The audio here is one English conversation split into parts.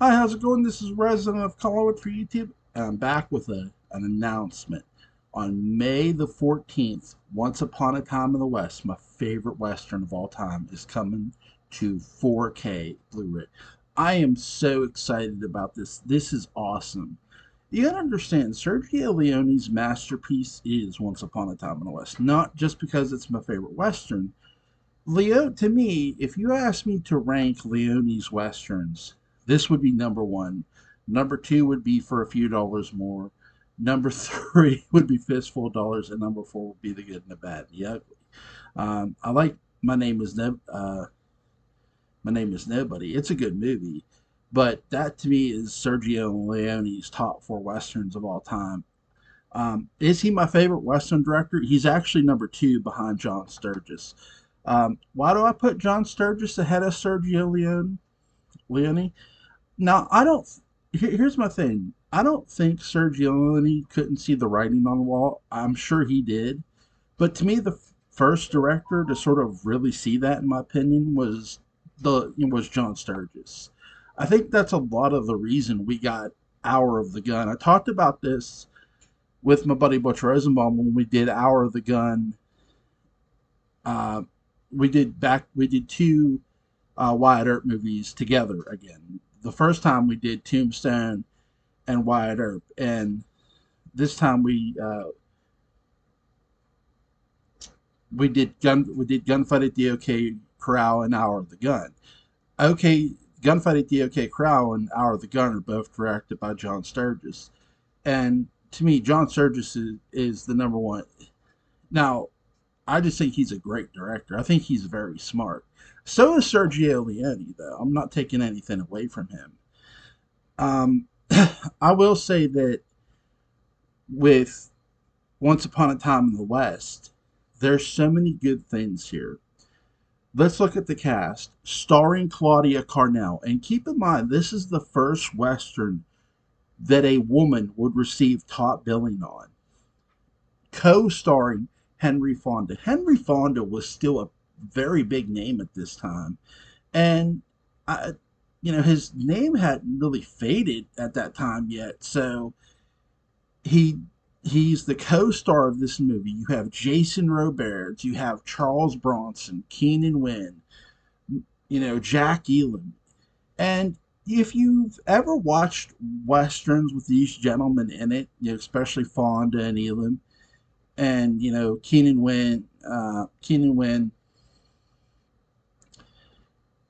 Hi, how's it going? This is Resident of Collinwood for YouTube, and I'm back with an announcement. On May the 14th, Once Upon a Time in the West, my favorite Western of all time, is coming to 4K Blu-ray. I am so excited about this. This is awesome. You gotta understand, Sergio Leone's masterpiece is Once Upon a Time in the West, not just because it's my favorite Western. To me, if you ask me to rank Leone's westerns, this would be number one. Number two would be For a Few Dollars More. Number three would be Fistful of Dollars, and number four would be The Good and the Bad and the Ugly. I like My Name Is Nobody. It's a good movie, but that to me is Sergio Leone's top four westerns of all time. Is he my favorite Western director? He's actually number two behind John Sturges. Why do I put John Sturges ahead of Leone? Now, I don't. Here's my thing. I don't think Sergio Leone couldn't see the writing on the wall. I'm sure he did. But to me, the first director to sort of really see that, in my opinion, was John Sturges. I think that's a lot of the reason we got Hour of the Gun. I talked about this with my buddy Butch Rosenbaum when we did Hour of the Gun. Uh, we did two Wyatt Earp movies together again. The first time we did Tombstone and Wyatt Earp, and this time we did Gunfight at the OK Corral and Hour of the Gun. OK Gunfight at the OK Corral and Hour of the Gun are both directed by John Sturges, and to me, John Sturges is the number one. Now, I just think he's a great director. I think he's very smart. So is Sergio Leone, though. I'm not taking anything away from him. Um, I will say that with Once Upon a Time in the West, there's so many good things here. Let's look at the cast, starring Claudia Carnell. And keep in mind, this is the first Western that a woman would receive top billing on. Co-starring Henry Fonda. Henry Fonda was still a very big name at this time, and I, his name hadn't really faded at that time yet. So he he's the co-star of this movie. You have Jason Robards, you have Charles Bronson, Keenan Wynn, Jack Elam, and if you've ever watched westerns with these gentlemen in it, especially Fonda and Elam, and Keenan Wynn,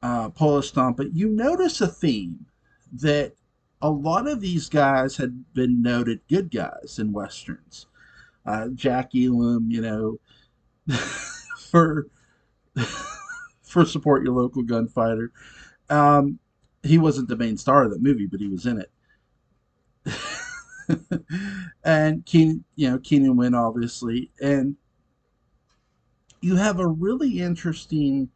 Paula Stampa, you notice a theme that a lot of these guys had been noted good guys in westerns. Jack Elam, for for support your local gunfighter. Um, he wasn't the main star of that movie, but he was in it. And Keenan Wynn, obviously, and you have a really interesting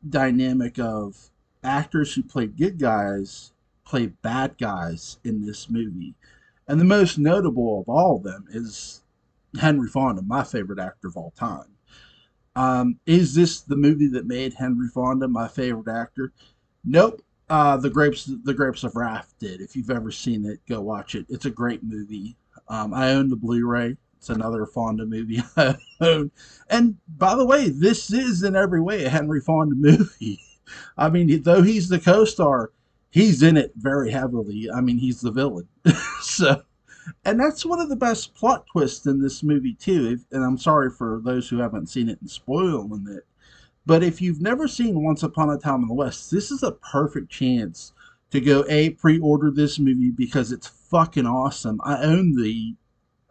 dynamic of actors who play good guys play bad guys in this movie. And the most notable of all of them is Henry Fonda, my favorite actor of all time. Is this the movie that made Henry Fonda my favorite actor? Nope. The Grapes of Wrath did. If you've ever seen it, go watch it. It's a great movie. I own the Blu-ray. It's another Fonda movie I own. And by the way, this is in every way a Henry Fonda movie. I mean, though he's the co-star, he's in it very heavily. I mean, he's the villain. So, and that's one of the best plot twists in this movie too. And I'm sorry for those who haven't seen it and spoiling it. But if you've never seen Once Upon a Time in the West, this is a perfect chance to go pre-order this movie because it's fucking awesome. I own the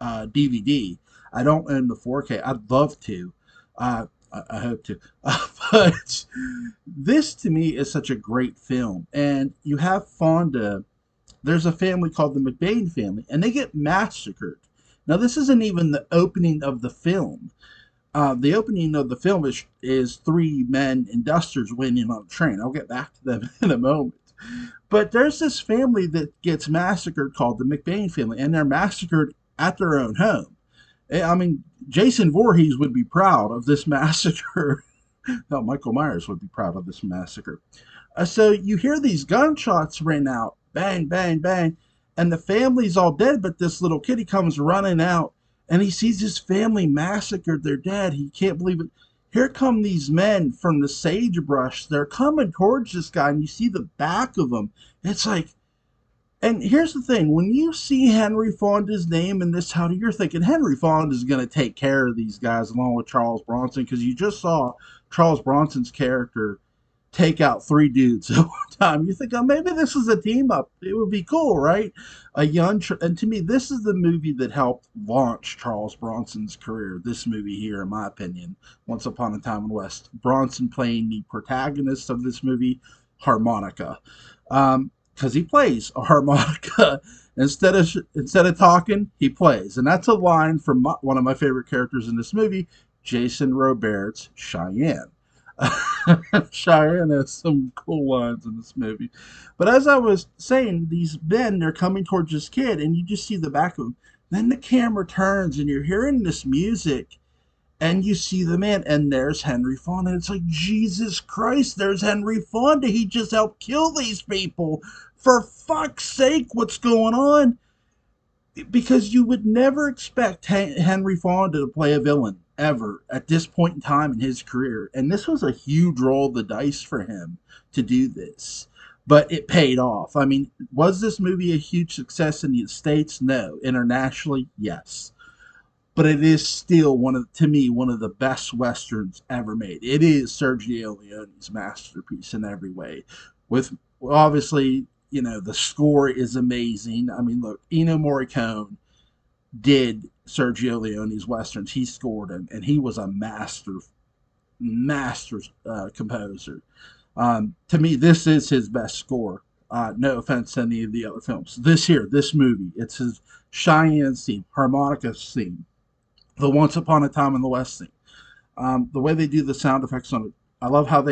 DVD. I don't own the 4K. I'd love to. I hope to. But this to me is such a great film. And you have Fonda. There's a family called the McBain family, and they get massacred. Now, this isn't even the opening of the film. The opening of the film is three men in dusters waiting on a train. I'll get back to them in a moment. But there's this family that gets massacred called the McBain family, and they're massacred at their own home. I mean, Jason Voorhees would be proud of this massacre. No, Michael Myers would be proud of this massacre. So you hear these gunshots ring out bang, bang, bang. And the family's all dead, but this little kid, he comes running out and he sees his family massacred. They're dead. He can't believe it. Here come these men from the sagebrush. They're coming towards this guy, and you see the back of them. It's like, and here's the thing: when you see Henry Fonda's name in this title, you're thinking Henry Fonda is going to take care of these guys along with Charles Bronson, because you just saw Charles Bronson's character take out three dudes at one time. You think, oh, maybe this is a team up. It would be cool, right? A young, and to me, this is the movie that helped launch Charles Bronson's career. This movie here, in my opinion, Once Upon a Time in the West. Bronson playing the protagonist of this movie, harmonica, because he plays a harmonica. Instead of talking, he plays, and that's a line from one of my favorite characters in this movie, Jason Robert's Cheyenne. Cheyenne has some cool lines in this movie. But as I was saying, these men, they're coming towards this kid, and you just see the back of him. Then the camera turns, and you're hearing this music, and you see the man, and there's Henry Fonda. It's like, Jesus Christ, there's Henry Fonda. He just helped kill these people. For fuck's sake, what's going on? Because you would never expect Henry Fonda to play a villain ever at this point in time in his career. And this was a huge roll of the dice for him to do this. But it paid off. I mean, was this movie a huge success in the States? No. Internationally, yes. But it is still to me, one of the best westerns ever made. It is Sergio Leone's masterpiece in every way. With obviously, the score is amazing. I mean, look, Ennio Morricone did Sergio Leone's westerns. He scored them, and he was a master composer. To me, this is his best score. No offense to any of the other films. This movie, it's his Cheyenne theme, harmonica theme, the Once Upon a Time in the West theme. The way they do the sound effects on it, I love how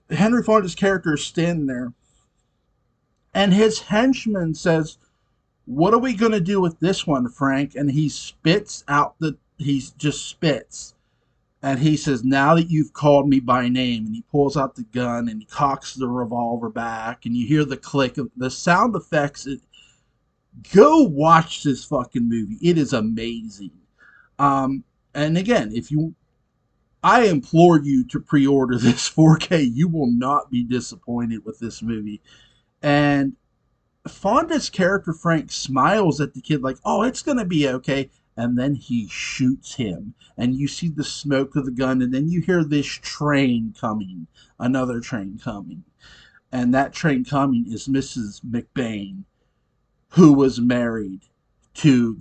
Henry Fonda's character is standing there, and his henchman says, "What are we going to do with this one, Frank?" And he just spits. And he says, "Now that you've called me by name," and he pulls out the gun and he cocks the revolver back, and you hear the click of the sound effects. Go watch this fucking movie. It is amazing. And again, I implore you to pre-order this 4K. You will not be disappointed with this movie. And Fonda's character, Frank, smiles at the kid like, "Oh, it's going to be okay." And then he shoots him. And you see the smoke of the gun. And then you hear this train coming. Another train coming. And that train coming is Mrs. McBain, who was married to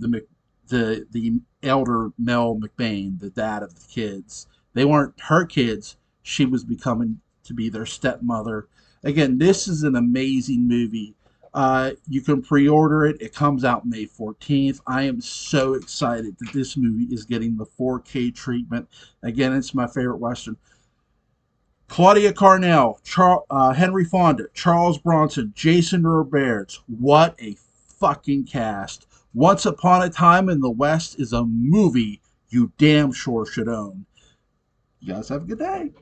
the elder Mel McBain, the dad of the kids. They weren't her kids. She was becoming to be their stepmother. Again, this is an amazing movie. You can pre-order it. It comes out May 14th. I am so excited that this movie is getting the 4K treatment. Again, it's my favorite Western. Claudia Carnell, Henry Fonda, Charles Bronson, Jason Robards. What a fucking cast. Once Upon a Time in the West is a movie you damn sure should own. You guys have a good day.